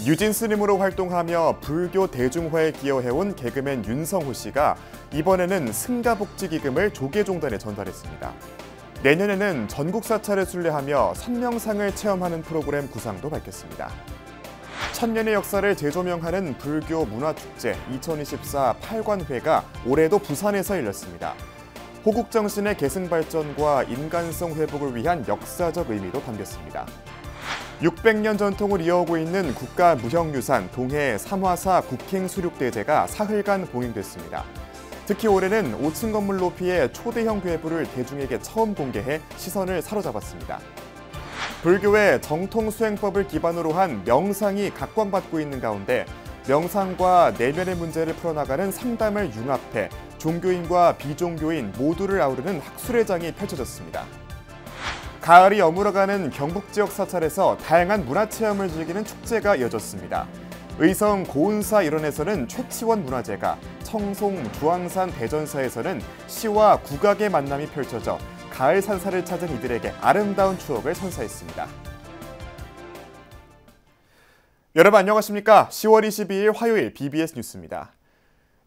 뉴진 스님으로 활동하며 불교 대중화에 기여해온 개그맨 윤성호 씨가 이번에는 승가복지기금을 조계종단에 전달했습니다. 내년에는 전국 사찰을 순례하며 선명상을 체험하는 프로그램 구상도 밝혔습니다. 천년의 역사를 재조명하는 불교 문화축제 2024 8관회가 올해도 부산에서 열렸습니다. 호국정신의 계승발전과 인간성 회복을 위한 역사적 의미도 담겼습니다. 600년 전통을 이어오고 있는 국가무형유산 동해 삼화사 국행수륙대제가 사흘간 봉행됐습니다. 특히 올해는 5층 건물 높이의 초대형 괴부를 대중에게 처음 공개해 시선을 사로잡았습니다. 불교의 정통 수행법을 기반으로 한 명상이 각광받고 있는 가운데 명상과 내면의 문제를 풀어나가는 상담을 융합해 종교인과 비종교인 모두를 아우르는 학술회장이 펼쳐졌습니다. 가을이 여물어가는 경북 지역 사찰에서 다양한 문화체험을 즐기는 축제가 이어졌습니다. 의성 고운사 일원에서는 최치원 문화제가, 청송 주황산 대전사에서는 시와 국악의 만남이 펼쳐져 가을 산사를 찾은 이들에게 아름다운 추억을 선사했습니다. 여러분 안녕하십니까? 10월 22일 화요일 BBS 뉴스입니다.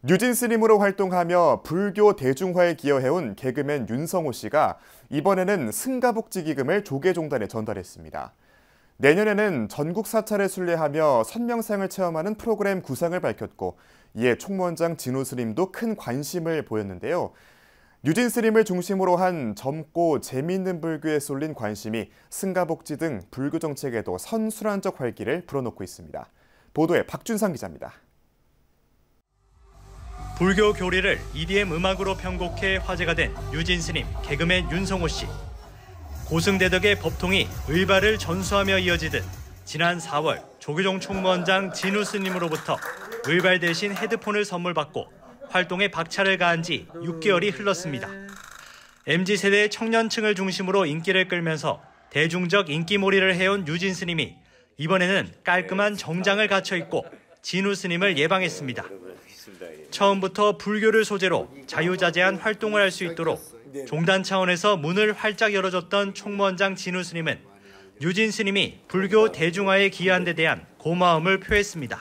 뉴진 스님으로 활동하며 불교 대중화에 기여해온 개그맨 윤성호 씨가 이번에는 승가복지기금을 조계종단에 전달했습니다. 내년에는 전국 사찰을 순례하며 선명상을 체험하는 프로그램 구상을 밝혔고 이에 총무원장 진우 스님도 큰 관심을 보였는데요. 뉴진 스님을 중심으로 한 젊고 재미있는 불교에 쏠린 관심이 승가복지 등 불교 정책에도 선순환적 활기를 불어넣고 있습니다. 보도에 박준상 기자입니다. 불교 교리를 EDM 음악으로 편곡해 화제가 된 뉴진 스님, 개그맨 윤성호 씨. 고승대덕의 법통이 의발을 전수하며 이어지듯 지난 4월 조계종 총무원장 진우 스님으로부터 의발 대신 헤드폰을 선물 받고 활동에 박차를 가한 지 6개월이 흘렀습니다. MZ세대의 청년층을 중심으로 인기를 끌면서 대중적 인기몰이를 해온 뉴진 스님이 이번에는 깔끔한 정장을 갖춰 입고 진우 스님을 예방했습니다. 처음부터 불교를 소재로 자유자재한 활동을 할 수 있도록 종단 차원에서 문을 활짝 열어줬던 총무원장 진우 스님은 뉴진 스님이 불교 대중화에 기여한 데 대한 고마움을 표했습니다.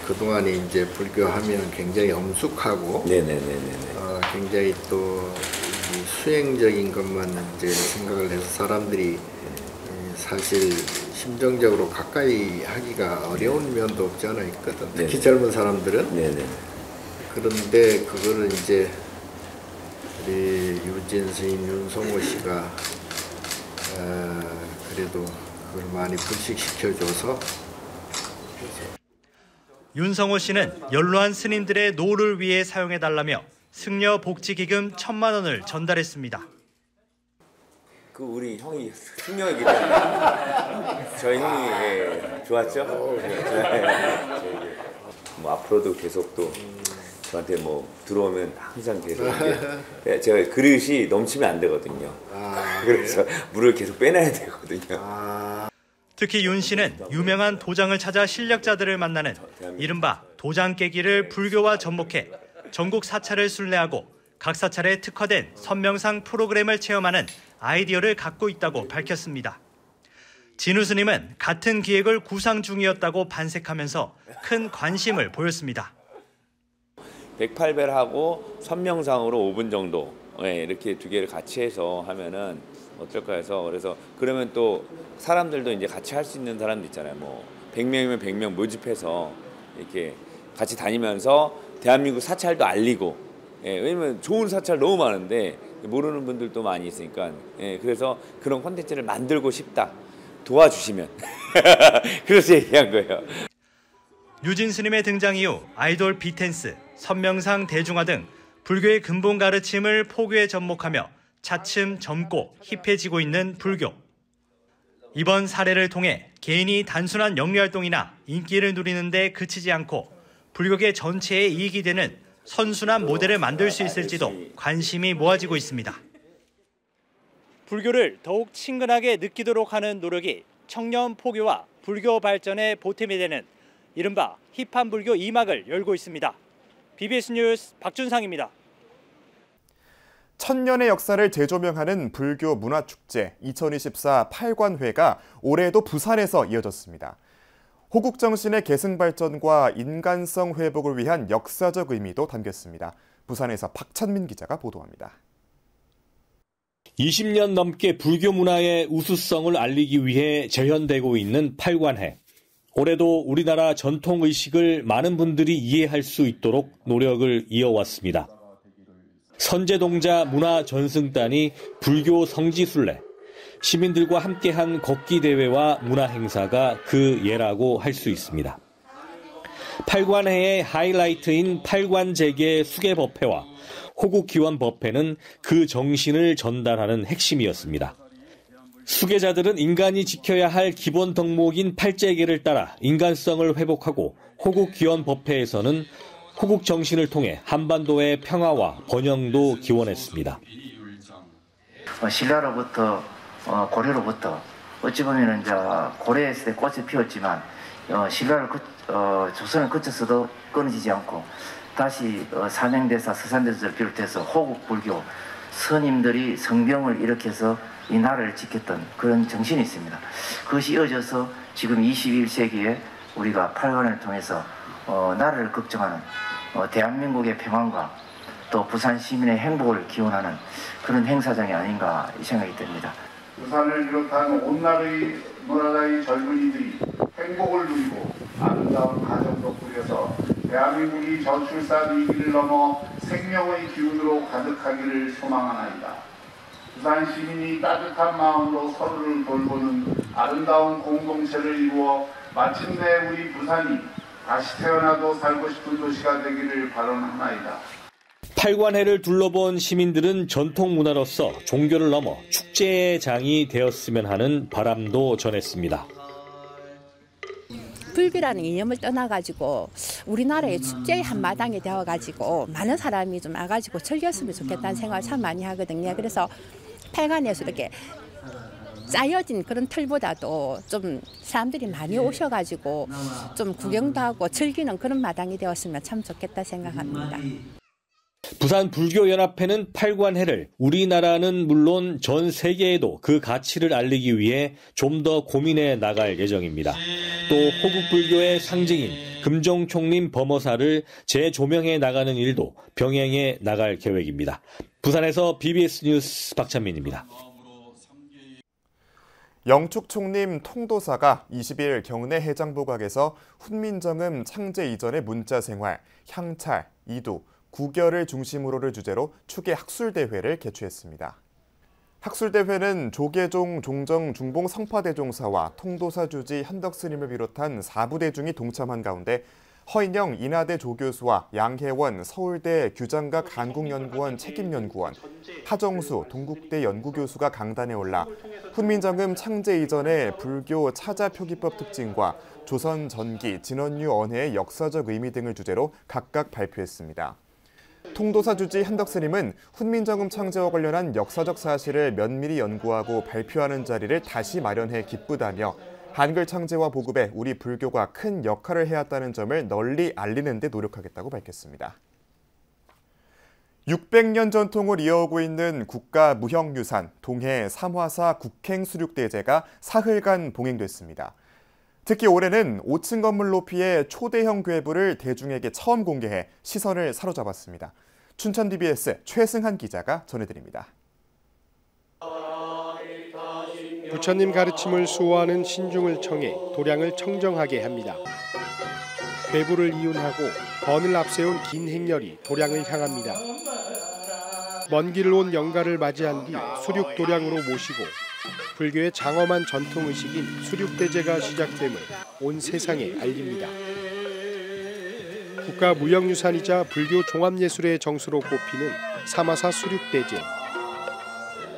그동안에 이제 불교하면 굉장히 엄숙하고 굉장히 또 수행적인 것만 이제 생각을 해서 사람들이 사실 심정적으로 가까이 하기가 어려운 면도 없지 않아 있거든. 특히 젊은 사람들은. 그런데 그거를 이제 우리 유진 스님, 윤성호 씨가 그래도 그걸 많이 불식시켜줘서. 윤성호 씨는 연로한 스님들의 노를 위해 사용해달라며 승려 복지기금 1,000만 원을 전달했습니다. 그 우리 형이 승려이기 때문에 저희 형이 좋았죠? 뭐 앞으로도 계속 또 저한테 뭐 들어오면 항상 계속 제가 그릇이 넘치면 안 되거든요. 그래서 물을 계속 빼놔야 되거든요. 특히 윤 씨는 유명한 도장을 찾아 실력자들을 만나는 이른바 도장 깨기를 불교와 접목해 전국 사찰을 순례하고 각 사찰에 특화된 선명상 프로그램을 체험하는 아이디어를 갖고 있다고 밝혔습니다. 진우 스님은 같은 기획을 구상 중이었다고 반색하면서 큰 관심을 보였습니다. 108배하고 선명상으로 5분 정도 이렇게 두 개를 같이 해서 하면은 어떨까 해서 그래서 그러면 또 사람들도 이제 같이 할 수 있는 사람도 있잖아요. 뭐 100명이면 100명 모집해서 이렇게 같이 다니면서 대한민국 사찰도 알리고 왜냐면 좋은 사찰 너무 많은데 모르는 분들도 많이 있으니까 그래서 그런 콘텐츠를 만들고 싶다. 도와주시면 그래서 얘기한 거예요. 뉴진 스님의 등장 이후 아이돌 비텐스, 선명상 대중화 등 불교의 근본 가르침을 포교에 접목하며 차츰 젊고 힙해지고 있는 불교. 이번 사례를 통해 개인이 단순한 영리활동이나 인기를 누리는 데 그치지 않고 불교계 전체에 이익이 되는 선순환 모델을 만들 수 있을지도 관심이 모아지고 있습니다. 불교를 더욱 친근하게 느끼도록 하는 노력이 청년 포교와 불교 발전에 보탬이 되는 이른바 힙한 불교 2막을 열고 있습니다. BBS 뉴스 박준상입니다. 천년의 역사를 재조명하는 불교 문화축제 2024 8관회가 올해도 부산에서 이어졌습니다. 호국 정신의 계승 발전과 인간성 회복을 위한 역사적 의미도 담겼습니다. 부산에서 박찬민 기자가 보도합니다. 20년 넘게 불교 문화의 우수성을 알리기 위해 재현되고 있는 팔관해. 올해도 우리나라 전통 의식을 많은 분들이 이해할 수 있도록 노력을 이어왔습니다. 선제동자 문화전승단이 불교 성지순례, 시민들과 함께한 걷기 대회와 문화 행사가 그 예라고 할 수 있습니다. 팔관해의 하이라이트인 팔관재계 수계법회와 호국기원법회는 그 정신을 전달하는 핵심이었습니다. 수계자들은 인간이 지켜야 할 기본 덕목인 팔재계를 따라 인간성을 회복하고 호국기원법회에서는 호국 정신을 통해 한반도의 평화와 번영도 기원했습니다. 신라로부터 고려로부터 어찌 보면 이제 고려했을 때 꽃이 피었지만 신라를 조선을 거쳐서도 끊어지지 않고 다시 삼행대사 서산대사를 비롯해서 호국 불교 스님들이 성병을 일으켜서 이 나라를 지켰던 그런 정신이 있습니다. 그것이 이어져서 지금 21세기에 우리가 팔관을 통해서 나라를 걱정하는 대한민국의 평안과 또 부산 시민의 행복을 기원하는 그런 행사장이 아닌가 생각이 듭니다. 부산을 비롯한 온 나라의 젊은이들이 행복을 누리고 아름다운 가정도 꾸려서 대한민국이 저출산 위기를 넘어 생명의 기운으로 가득하기를 소망하나이다. 부산 시민이 따뜻한 마음으로 서로를 돌보는 아름다운 공동체를 이루어 마침내 우리 부산이 다시 태어나도 살고 싶은 도시가 되기를 바라나이다. 팔관해를 둘러본 시민들은 전통 문화로서 종교를 넘어 축제의 장이 되었으면 하는 바람도 전했습니다. 불교라는 이념을 떠나가지고 우리나라의 축제의 한마당이 되어가지고 많은 사람이 좀 와가지고 즐겼으면 좋겠다는 생각을 참 많이 하거든요. 그래서 팔관에서 이렇게 짜여진 그런 틀보다도 좀 사람들이 많이 오셔가지고 좀 구경도 하고 즐기는 그런 마당이 되었으면 참 좋겠다 생각합니다. 부산불교연합회는 팔관해를 우리나라는 물론 전 세계에도 그 가치를 알리기 위해 좀 더 고민해 나갈 예정입니다. 또 호국불교의 상징인 금종총림 범어사를 재조명해 나가는 일도 병행해 나갈 계획입니다. 부산에서 BBS 뉴스 박찬민입니다. 영축총림 통도사가 20일 경내 해장부각에서 훈민정음 창제 이전의 문자생활, 향찰, 이두, 구결을 중심으로를 주제로 추계 학술대회를 개최했습니다. 학술대회는 조계종 종정 중봉 성파대종사와 통도사 주지 현덕스님을 비롯한 4부대중이 동참한 가운데 허인영 인하대 조교수와 양혜원 서울대 규장각 한국연구원 책임연구원, 하정수 동국대 연구교수가 강단에 올라 훈민정음 창제 이전의 불교 차자표기법 특징과 조선 전기 진원유 언해의 역사적 의미 등을 주제로 각각 발표했습니다. 통도사 주지 현덕스님은 훈민정음 창제와 관련한 역사적 사실을 면밀히 연구하고 발표하는 자리를 다시 마련해 기쁘다며 한글 창제와 보급에 우리 불교가 큰 역할을 해왔다는 점을 널리 알리는 데 노력하겠다고 밝혔습니다. 600년 전통을 이어오고 있는 국가무형유산 동해 삼화사 국행수륙대제가 사흘간 봉행됐습니다. 특히 올해는 5층 건물 높이의 초대형 궤부를 대중에게 처음 공개해 시선을 사로잡았습니다. 춘천 DBS 최승한 기자가 전해드립니다. 부처님 가르침을 수호하는 신중을 청해 도량을 청정하게 합니다. 궤부를 이운하고 번을 앞세운 긴 행렬이 도량을 향합니다. 먼 길을 온 영가를 맞이한 뒤 수륙 도량으로 모시고 불교의 장엄한 전통의식인 수륙대제가 시작됨을 온 세상에 알립니다. 국가무형유산이자 불교 종합예술의 정수로 꼽히는 삼화사 수륙대제.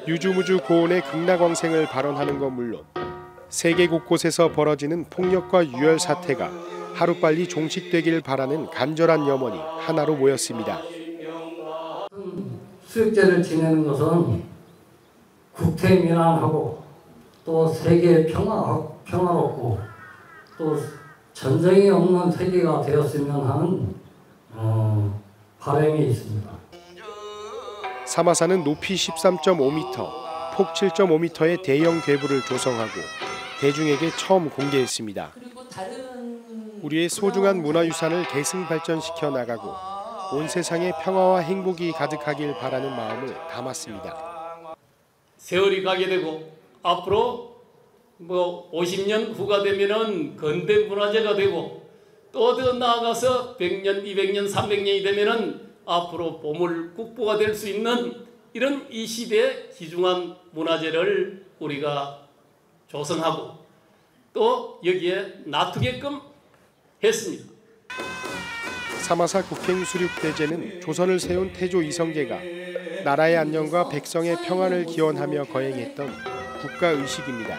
유주무주 고온의 극락왕생을 발언하는 것 물론 세계 곳곳에서 벌어지는 폭력과 유혈 사태가 하루빨리 종식되길 바라는 간절한 염원이 하나로 모였습니다. 수육제를 지내는 것은 국태민안하고 또 세계 평화롭고 또 전쟁이 없는 세계가 되었으면 하는 바람이 있습니다. 삼화사는 높이 13.5m, 폭 7.5m의 대형 궤부를 조성하고 대중에게 처음 공개했습니다. 우리의 소중한 문화유산을 계승 발전시켜 나가고 온 세상에 평화와 행복이 가득하길 바라는 마음을 담았습니다. 세월이 가게 되고 앞으로 50년 후가 되면은 근대 문화재가 되고 또 더 나아가서 100년, 200년, 300년이 되면은 앞으로 보물 국보가 될 수 있는 이런 이 시대의 귀중한 문화재를 우리가 조성하고 또 여기에 놔두게끔 했습니다. 사마사 국행수륙대제는 조선을 세운 태조 이성계가 나라의 안녕과 백성의 평안을 기원하며 거행했던 국가의식입니다.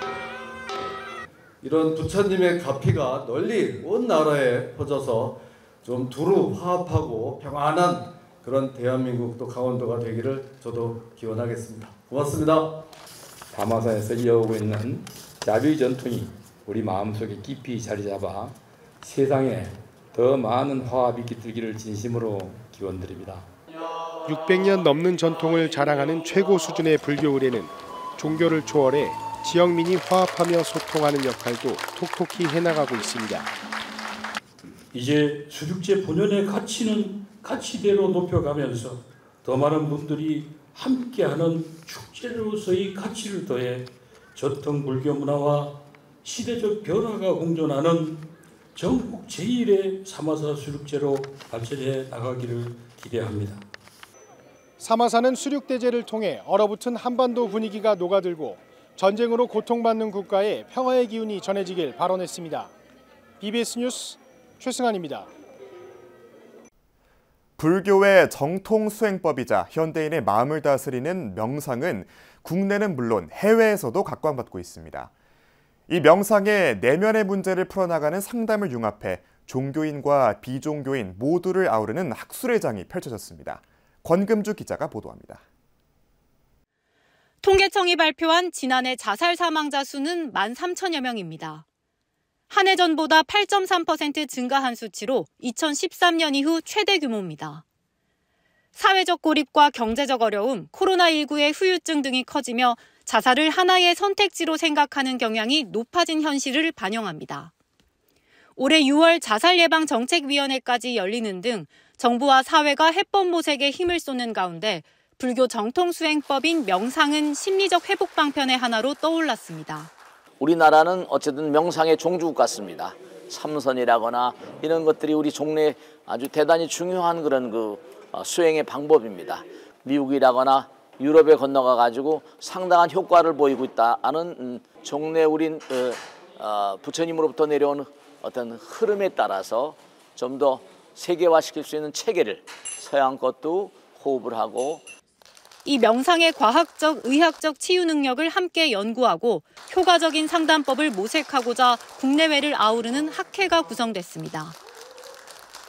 이런 부처님의 가피가 널리 온 나라에 퍼져서 좀 두루 화합하고 평안한 그런 대한민국 또 강원도가 되기를 저도 기원하겠습니다. 고맙습니다. 사마사에서 이어오고 있는 자비 전통이 우리 마음속에 깊이 자리 잡아 세상에 더 많은 화합이 깃들기를 진심으로 기원드립니다. 600년 넘는 전통을 자랑하는 최고 수준의 불교 의례는 종교를 초월해 지역민이 화합하며 소통하는 역할도 톡톡히 해나가고 있습니다. 이제 수륙제 본연의 가치는 가치대로 높여가면서 더 많은 분들이 함께하는 축제로서의 가치를 더해 전통 불교 문화와 시대적 변화가 공존하는 전국 제1의 사마사 수륙제로 발전해 나가기를 기대합니다. 사마사는 수륙대제를 통해 얼어붙은 한반도 분위기가 녹아들고 전쟁으로 고통받는 국가에 평화의 기운이 전해지길 발언했습니다. BBS 뉴스 최승환입니다. 불교의 정통 수행법이자 현대인의 마음을 다스리는 명상은 국내는 물론 해외에서도 각광받고 있습니다. 이 명상의 내면의 문제를 풀어나가는 상담을 융합해 종교인과 비종교인 모두를 아우르는 학술의 장이 펼쳐졌습니다. 권금주 기자가 보도합니다. 통계청이 발표한 지난해 자살 사망자 수는 13,000여 명입니다. 한 해 전보다 8.3% 증가한 수치로 2013년 이후 최대 규모입니다. 사회적 고립과 경제적 어려움, 코로나19의 후유증 등이 커지며 자살을 하나의 선택지로 생각하는 경향이 높아진 현실을 반영합니다. 올해 6월 자살예방정책위원회까지 열리는 등 정부와 사회가 해법 모색에 힘을 쏟는 가운데 불교 정통수행법인 명상은 심리적 회복 방편의 하나로 떠올랐습니다. 우리나라는 어쨌든 명상의 종주국 같습니다. 참선이라거나 이런 것들이 우리 종래에 아주 대단히 중요한 그런 수행의 방법입니다. 미국이라거나 유럽에 건너가 가지고 상당한 효과를 보이고 있다는 종래 우린 부처님으로부터 내려온 어떤 흐름에 따라서 좀 더 세계화시킬 수 있는 체계를 서양 것도 호흡을 하고 이 명상의 과학적, 의학적 치유 능력을 함께 연구하고 효과적인 상담법을 모색하고자 국내외를 아우르는 학회가 구성됐습니다.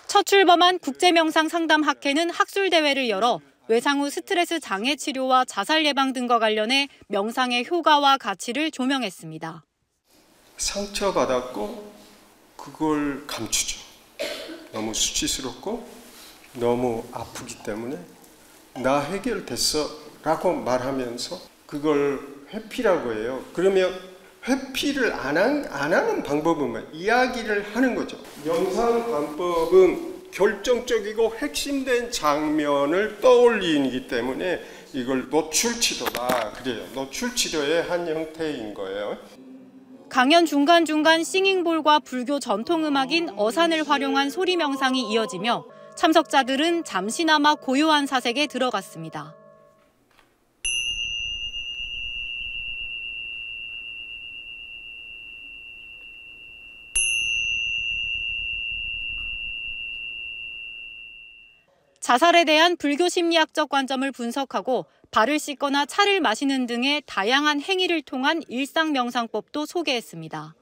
첫 출범한 국제명상상담학회는 학술대회를 열어 외상 후 스트레스 장애 치료와 자살 예방 등과 관련해 명상의 효과와 가치를 조명했습니다. 상처받았고 그걸 감추죠. 너무 수치스럽고 너무 아프기 때문에 나 해결됐어 라고 말하면서 그걸 회피라고 해요. 그러면 회피를 안 하는 방법은 뭐예요? 이야기를 하는 거죠. 명상관법은 결정적이고 핵심된 장면을 떠올리기 때문에 이걸 노출치료다 그래요. 노출치료의 한 형태인 거예요. 강연 중간중간 싱잉볼과 불교 전통음악인 어산을 활용한 소리 명상이 이어지며 참석자들은 잠시나마 고요한 사색에 들어갔습니다. 자살에 대한 불교 심리학적 관점을 분석하고 발을 씻거나 차를 마시는 등의 다양한 행위를 통한 일상 명상법도 소개했습니다.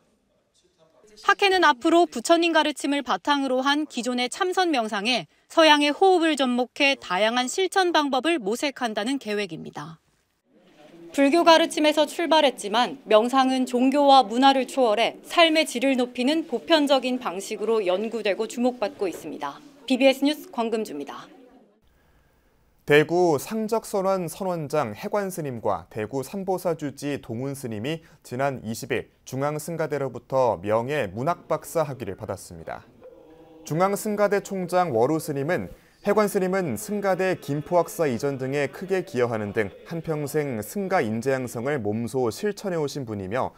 학회는 앞으로 부처님 가르침을 바탕으로 한 기존의 참선 명상에 서양의 호흡을 접목해 다양한 실천 방법을 모색한다는 계획입니다. 불교 가르침에서 출발했지만 명상은 종교와 문화를 초월해 삶의 질을 높이는 보편적인 방식으로 연구되고 주목받고 있습니다. BBS 뉴스 권금주입니다. 대구 상적선원 선원장 해관 스님과 대구 삼보사주지 동훈 스님이 지난 20일 중앙승가대로부터 명예 문학박사 학위를 받았습니다. 중앙승가대 총장 월우 스님은 해관 스님은 승가대 김포학사 이전 등에 크게 기여하는 등 한평생 승가 인재 양성을 몸소 실천해 오신 분이며,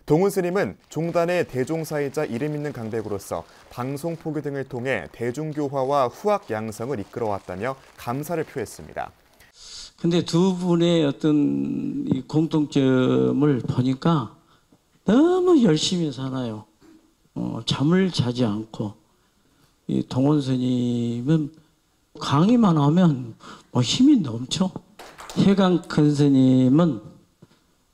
동훈 스님은 종단의 대종사이자 이름 있는 강백으로서 방송 포교 등을 통해 대중교화와 후학 양성을 이끌어왔다며 감사를 표했습니다. 근데 두 분의 어떤 이 공통점을 보니까 너무 열심히 사나요. 잠을 자지 않고. 이 동훈 스님은 강의만 하면 힘이 넘쳐. 해관 큰 스님은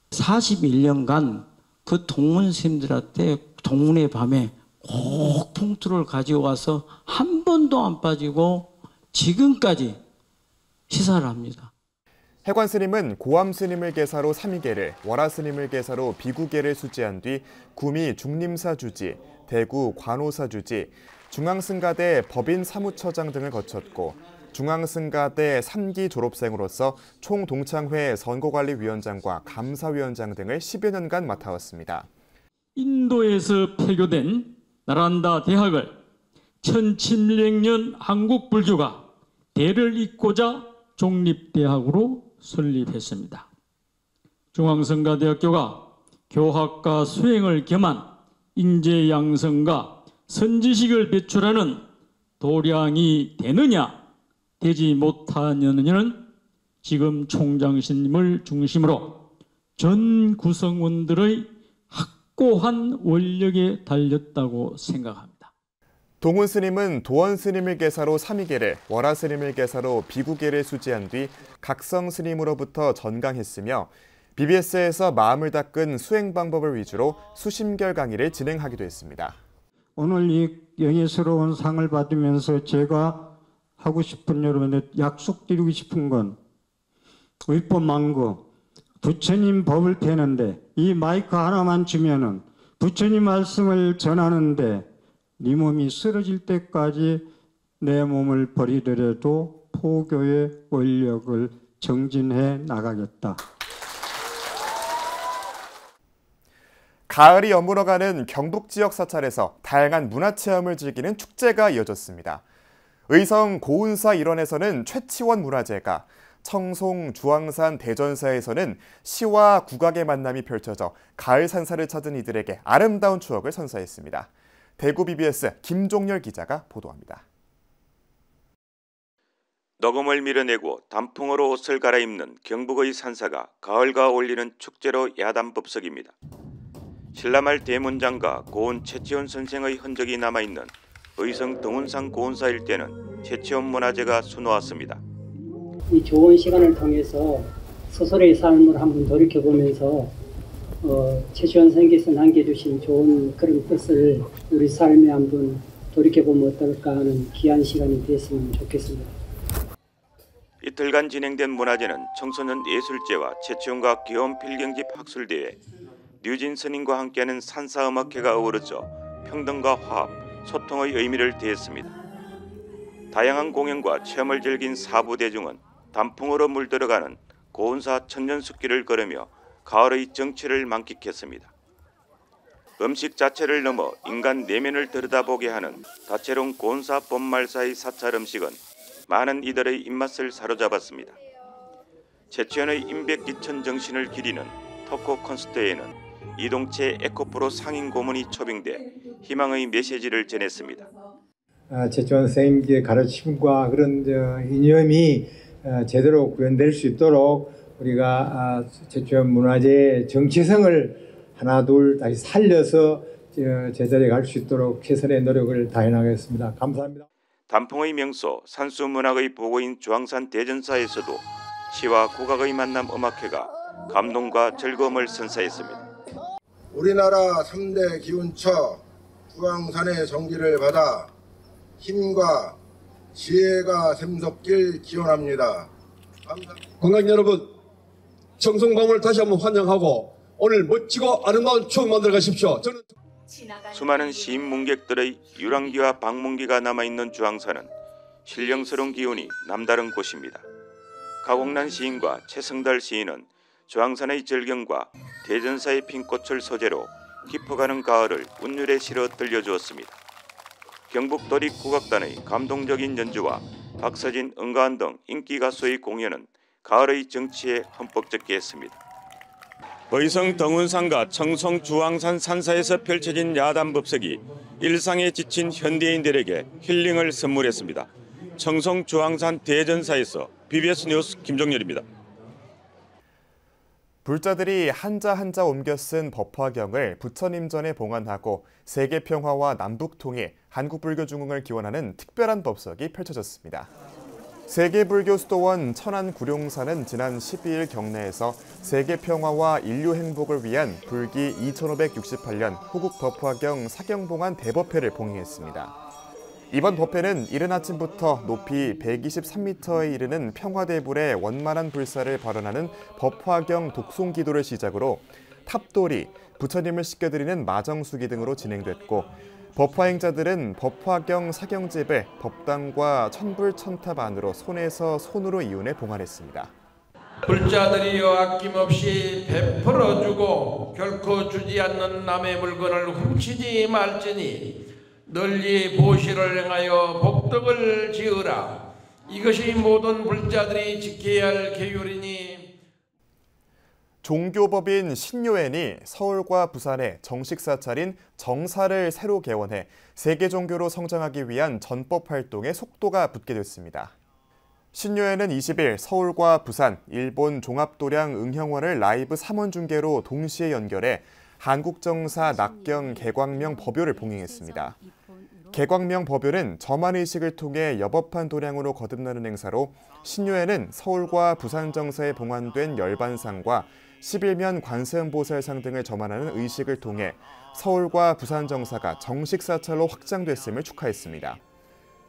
41년간 그 동문 스님들한테 동문의 밤에 꼭 봉투를 가지고 와서 한 번도 안 빠지고 지금까지 시사를 합니다. 해관 스님은 고암 스님을 계사로 삼위계를, 월화 스님을 계사로 비구계를 수지한 뒤 구미 중림사 주지, 대구 관오사 주지, 중앙승가대 법인 사무처장 등을 거쳤고, 중앙승가대 3기 졸업생으로서 총동창회 선거관리위원장과 감사위원장 등을 10여 년간 맡아왔습니다. 인도에서 폐교된 나란다 대학을 1700년 한국 불교가 대를 잇고자 종립대학으로 설립했습니다. 중앙성가대학교가 교학과 수행을 겸한 인재 양성과 선지식을 배출하는 도량이 되느냐 되지 못하느냐는 지금 총장님을 중심으로 전 구성원들의 확고한 원력에 달렸다고 생각합니다. 동훈 스님은 도원 스님을 계사로 삼위계를, 월화 스님을 계사로 비구계를 수지한 뒤 각성 스님으로부터 전강했으며, BBS에서 마음을 닦은 수행 방법을 위주로 수심결 강의를 진행하기도 했습니다. 오늘 이 영예스러운 상을 받으면서 제가 하고 싶은 여러분들 약속드리고 싶은 건 의법망고 부처님 법을 패는데 이 마이크 하나만 주면은 부처님 말씀을 전하는데 네 몸이 쓰러질 때까지 내 몸을 버리더라도 포교의 원력을 정진해 나가겠다. 가을이 여물어가는 경북 지역 사찰에서 다양한 문화체험을 즐기는 축제가 이어졌습니다. 의성 고운사 일원에서는 최치원 문화제가, 청송 주황산 대전사에서는 시와 국악의 만남이 펼쳐져 가을 산사를 찾은 이들에게 아름다운 추억을 선사했습니다. 대구 BBS 김종열 기자가 보도합니다. 너금을 밀어내고 단풍으로 옷을 갈아입는 경북의 산사가 가을과 어울리는 축제로 야단법석입니다. 신라말 대문장과 고운 최치원 선생의 흔적이 남아있는 의성 등운산 고운사 일대는 최치원 문화제가 수놓았습니다. 이 좋은 시간을 통해서 스스로의 삶을 한번 돌이켜보면서 최치원 선생께서 남겨주신 좋은 그런 뜻을 우리 삶에 한번 돌이켜보면 어떨까 하는 귀한 시간이 됐으면 좋겠습니다. 이틀간 진행된 문화제는 청소년 예술제와 최치원과 귀여운 필경집 학술대회, 류진 스님과 함께하는 산사음악회가 어우러져 평등과 화합, 소통의 의미를 더했습니다. 다양한 공연과 체험을 즐긴 사부 대중은 단풍으로 물들어가는 고운사 천년숲길을 걸으며 가을의 정취를 만끽했습니다. 음식 자체를 넘어 인간 내면을 들여다보게 하는 다채로운 고운사 봄말사의 사찰 음식은 많은 이들의 입맛을 사로잡았습니다. 최치원의 임백기천 정신을 기리는 토크 콘서트에는 이동채 에코프로 상임 고문이 초빙돼 희망의 메시지를 전했습니다. 최치원 선생님의 가르침과 그런 이념이 제대로 구현될 수 있도록 우리가 최치원 문화제의 정체성을 하나 둘 다시 살려서 제자리에 갈 수 있도록 최선의 노력을 다해나가겠습니다. 감사합니다. 단풍의 명소 산수문학의 보고인 주황산 대전사에서도 시와 국악의 만남 음악회가 감동과 즐거움을 선사했습니다. 우리나라 3대 기운처 주황산의 정지를 받아 힘과 지혜가 샘솟길 기원합니다. 감사합니다. 관광 여러분, 청송봉을 다시 한번 환영하고 오늘 멋지고 아름다운 추억 만들어 가십시오. 저는 수많은 시인 문객들의 유랑기와 방문기가 남아있는 주황산은 신령스러운 기운이 남다른 곳입니다. 가공란 시인과 최승달 시인은 주황산의 절경과 대전사의 핀꽃을 소재로 깊어가는 가을을 운율에 실어 들려주었습니다. 경북 도립국악단의 감동적인 연주와 박서진, 은가한 등 인기 가수의 공연은 가을의 정치에 흠뻑 적게 했습니다. 의성 덩운산과 청송 주황산 산사에서 펼쳐진 야단법석이 일상에 지친 현대인들에게 힐링을 선물했습니다. 청송 주황산 대전사에서 BBS 뉴스 김종렬입니다. 불자들이 한자 한자 옮겨 쓴 법화경을 부처님전에 봉안하고 세계평화와 남북통일, 한국불교중흥을 기원하는 특별한 법석이 펼쳐졌습니다. 세계불교 수도원 천안구룡사는 지난 12일 경내에서 세계평화와 인류 행복을 위한 불기 2568년 호국 법화경 사경봉안 대법회를 봉행했습니다. 이번 법회는 이른 아침부터 높이 123m에 이르는 평화대불의 원만한 불사를 발언하는 법화경 독송기도를 시작으로 탑돌이, 부처님을 씻겨드리는 마정수기 등으로 진행됐고 법화행자들은 법화경 사경집을 법당과 천불천탑 안으로 손에서 손으로 이윤해 봉안했습니다. 불자들이여 아낌없이 베풀어주고 결코 주지 않는 남의 물건을 훔치지 말지니 널리 보시를 행하여 복덕을 지으라. 이것이 모든 불자들이 지켜야 할 계율이니. 종교법인 신요엔이 서울과 부산에 정식 사찰인 정사를 새로 개원해 세계 종교로 성장하기 위한 전법 활동에 속도가 붙게 됐습니다. 신요엔은 20일 서울과 부산, 일본 종합도량 응형원을 라이브 3원 중계로 동시에 연결해 한국정사 낙경 개광명 법요를 봉행했습니다. 개광명 법요는 점안의식을 통해 여법한 도량으로 거듭나는 행사로 신요엔은 서울과 부산 정사에 봉안된 열반상과 11면 관세음보살상 등을 점안하는 의식을 통해 서울과 부산 정사가 정식 사찰로 확장됐음을 축하했습니다.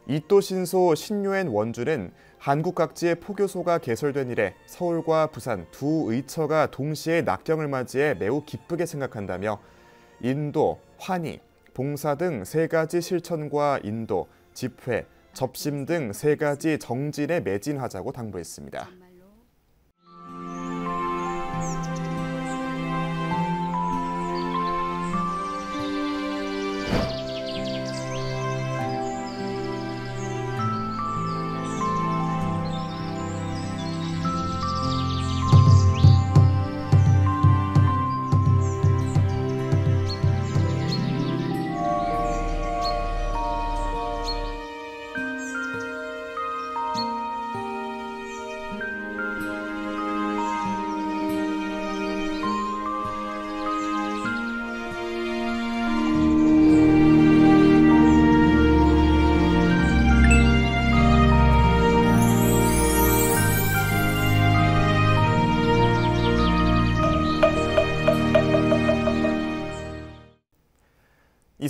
이토신소 신요엔 원주는 한국 각지의 포교소가 개설된 이래 서울과 부산 두 의처가 동시에 낙경을 맞이해 매우 기쁘게 생각한다며 인도, 환희, 봉사 등 3가지 실천과 인도, 집회, 접심 등 3가지 정진에 매진하자고 당부했습니다.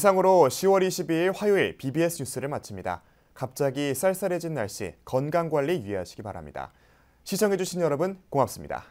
이상으로 10월 22일 화요일 BBS 뉴스를 마칩니다. 갑자기 쌀쌀해진 날씨, 건강관리 유의하시기 바랍니다. 시청해주신 여러분 고맙습니다.